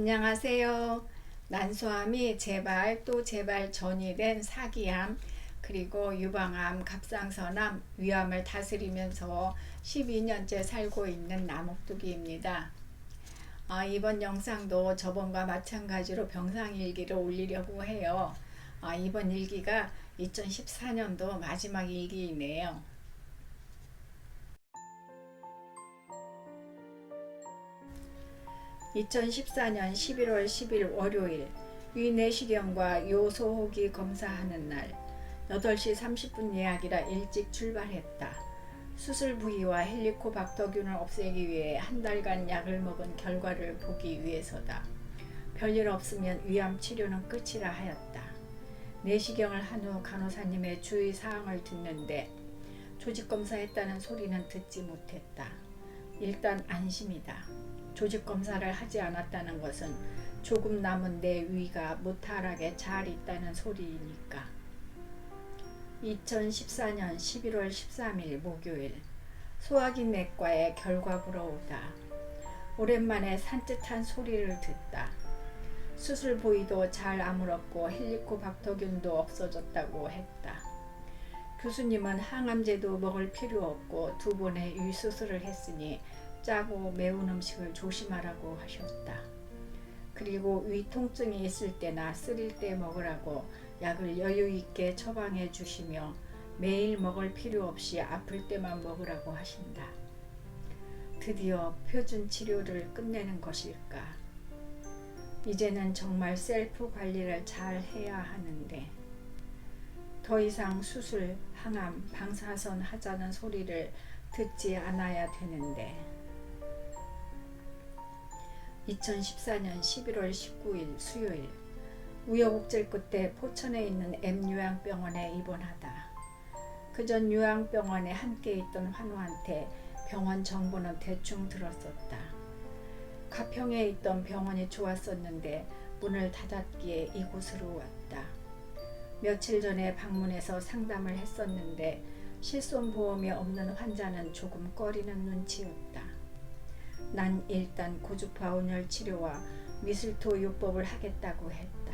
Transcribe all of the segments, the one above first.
안녕하세요. 난소암이 재발 또 재발 전이 된 사기암 그리고 유방암, 갑상선암, 위암을 다스리면서 12년째 살고 있는 나목두기입니다. 이번 영상도 저번과 마찬가지로 병상일기를 올리려고 해요. 이번 일기가 2014년도 마지막 일기이네요. 2014년 11월 10일 월요일 위내시경과 요소호기 검사하는 날 8시 30분 예약이라 일찍 출발했다. 수술 부위와 헬리코박터균을 없애기 위해 한 달간 약을 먹은 결과를 보기 위해서다. 별일 없으면 위암 치료는 끝이라 하였다. 내시경을 한 후 간호사님의 주의사항을 듣는데 조직검사했다는 소리는 듣지 못했다. 일단 안심이다. 조직검사를 하지 않았다는 것은 조금 남은 내 위가 무탈하게 잘 있다는 소리이니까. 2014년 11월 13일 목요일 소화기 내과에 결과 보러 오다. 오랜만에 산뜻한 소리를 듣다. 수술 부위도 잘 아물었고 헬리코박터균도 없어졌다고 했다. 교수님은 항암제도 먹을 필요 없고 2번의 위수술을 했으니 짜고 매운 음식을 조심하라고 하셨다. 그리고 위 통증이 있을 때나 쓰릴 때 먹으라고 약을 여유 있게 처방해 주시며 매일 먹을 필요 없이 아플 때만 먹으라고 하신다. 드디어 표준 치료를 끝내는 것일까? 이제는 정말 셀프 관리를 잘 해야 하는데 더 이상 수술, 항암, 방사선 하자는 소리를 듣지 않아야 되는데 2014년 11월 19일 수요일 우여곡절 끝에 포천에 있는 M요양병원에 입원하다. 그전 요양병원에 함께 있던 환우한테 병원 정보는 대충 들었었다. 가평에 있던 병원이 좋았었는데 문을 닫았기에 이곳으로 왔다. 며칠 전에 방문해서 상담을 했었는데 실손보험이 없는 환자는 조금 꺼리는 눈치였다. 난 일단 고주파 온열 치료와 미술토 요법을 하겠다고 했다.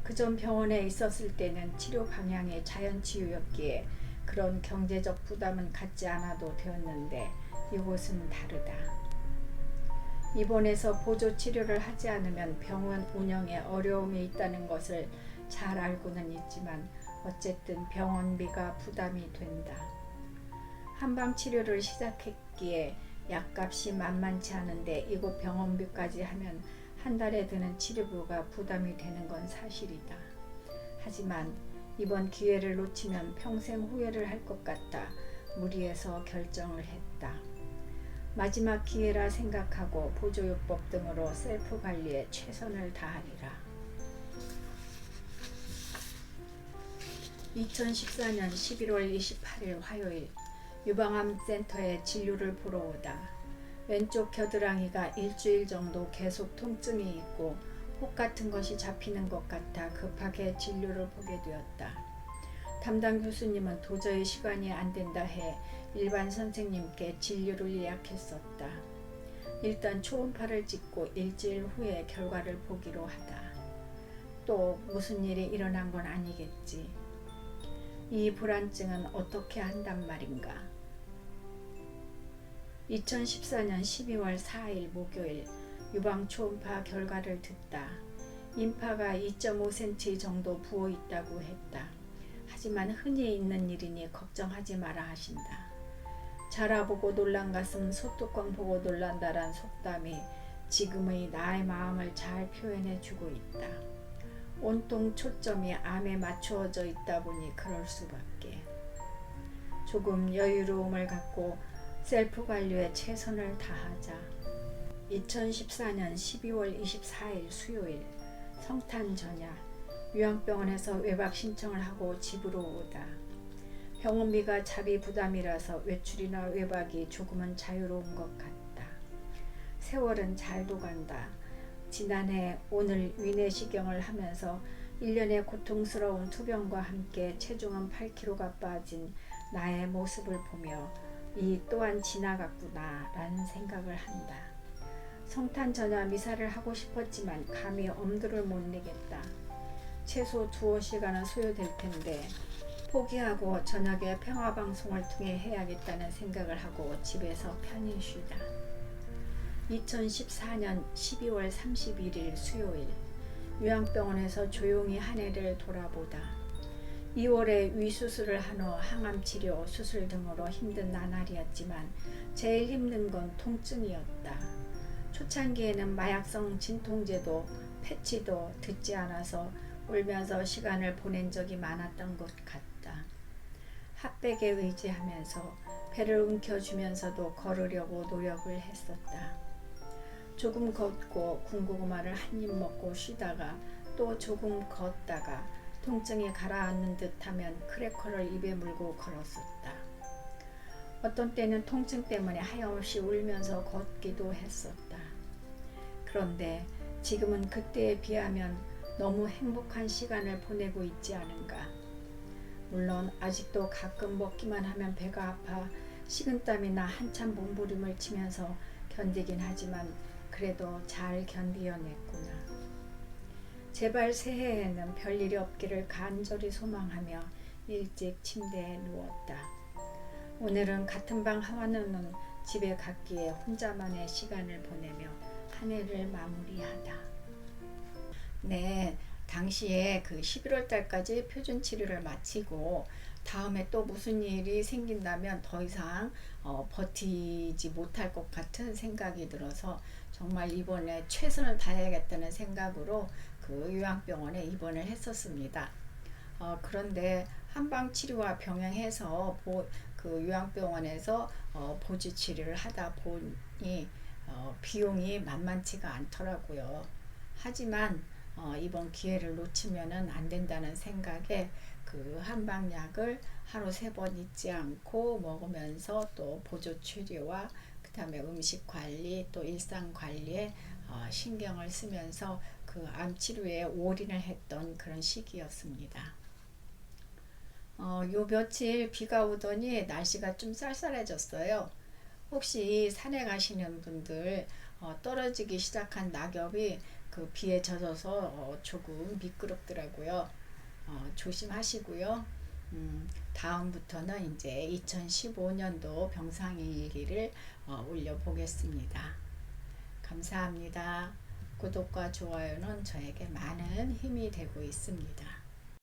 그전 병원에 있었을 때는 치료 방향이 자연치유였기에 그런 경제적 부담은 갖지 않아도 되었는데 이곳은 다르다. 입원해서 보조 치료를 하지 않으면 병원 운영에 어려움이 있다는 것을 잘 알고는 있지만 어쨌든 병원비가 부담이 된다. 한방 치료를 시작했기에 약값이 만만치 않은데 이곳 병원비까지 하면 한 달에 드는 치료비가 부담이 되는 건 사실이다. 하지만 이번 기회를 놓치면 평생 후회를 할 것 같다 무리해서 결정을 했다. 마지막 기회라 생각하고 보조요법 등으로 셀프 관리에 최선을 다하리라. 2014년 11월 28일 화요일 유방암 센터에 진료를 보러 오다. 왼쪽 겨드랑이가 일주일 정도 계속 통증이 있고 혹 같은 것이 잡히는 것 같아 급하게 진료를 보게 되었다. 담당 교수님은 도저히 시간이 안 된다 해 일반 선생님께 진료를 예약했었다. 일단 초음파를 찍고 일주일 후에 결과를 보기로 하다. 또 무슨 일이 일어난 건 아니겠지. 이 불안증은 어떻게 한단 말인가. 2014년 12월 4일 목요일 유방 초음파 결과를 듣다. 인파가 2.5cm 정도 부어 있다고 했다. 하지만 흔히 있는 일이니 걱정하지 마라 하신다. 자라보고 놀란 가슴 소뚜껑 보고 놀란다란 속담이 지금의 나의 마음을 잘 표현해 주고 있다. 온통 초점이 암에 맞추어져 있다 보니 그럴 수밖에. 조금 여유로움을 갖고 셀프 관리에 최선을 다하자. 2014년 12월 24일 수요일 성탄 전야 요양병원에서 외박 신청을 하고 집으로 오다. 병원비가 자비 부담이라서 외출이나 외박이 조금은 자유로운 것 같다. 세월은 잘도 간다. 지난해 오늘 위내시경을 하면서 1년의 고통스러운 투병과 함께 체중은 8kg가 빠진 나의 모습을 보며 이 또한 지나갔구나 라는 생각을 한다. 성탄 전야 미사를 하고 싶었지만 감히 엄두를 못 내겠다. 최소 2-5시간은 소요될 텐데 포기하고 저녁에 평화방송을 통해 해야겠다는 생각을 하고 집에서 편히 쉬다. 2014년 12월 31일 수요일, 요양병원에서 조용히 한 해를 돌아보다 2월에 위수술을 한 후 항암치료, 수술 등으로 힘든 나날이었지만 제일 힘든 건 통증이었다. 초창기에는 마약성 진통제도 패치도 듣지 않아서 울면서 시간을 보낸 적이 많았던 것 같다. 핫백에 의지하면서 배를 움켜쥐면서도 걸으려고 노력을 했었다. 조금 걷고 군고구마를 한 입 먹고 쉬다가 또 조금 걷다가 통증이 가라앉는 듯하면 크래커를 입에 물고 걸었었다. 어떤 때는 통증 때문에 하염없이 울면서 걷기도 했었다. 그런데 지금은 그때에 비하면 너무 행복한 시간을 보내고 있지 않은가. 물론 아직도 가끔 먹기만 하면 배가 아파 식은땀이 나 한참 몸부림을 치면서 견디긴 하지만 그래도 잘 견디어냈구나. 제발 새해에는 별일이 없기를 간절히 소망하며 일찍 침대에 누웠다. 오늘은 같은 방 하와누는 집에 갔기에 혼자만의 시간을 보내며 한 해를 마무리하다. 네, 당시에 그 11월 달까지 표준 치료를 마치고 다음에 또 무슨 일이 생긴다면 더 이상 버티지 못할 것 같은 생각이 들어서 정말 이번에 최선을 다해야겠다는 생각으로 그 요양병원에 입원을 했었습니다. 그런데 한방 치료와 병행해서 그 요양병원에서 보조 치료를 하다 보니 비용이 만만치가 않더라고요. 하지만 이번 기회를 놓치면은 안 된다는 생각에 그 한방약을 하루 3번 잊지 않고 먹으면서 또 보조 치료와 그 다음에 음식 관리 또 일상 관리에 신경을 쓰면서 그 암 치료에 올인을 했던 그런 시기였습니다. 요 며칠 비가 오더니 날씨가 좀 쌀쌀해졌어요. 혹시 산에 가시는 분들 떨어지기 시작한 낙엽이 그 비에 젖어서 조금 미끄럽더라고요. 조심하시고요. 다음부터는 이제 2015년도 병상일기를 올려보겠습니다. 감사합니다. 구독과 좋아요는 저에게 많은 힘이 되고 있습니다.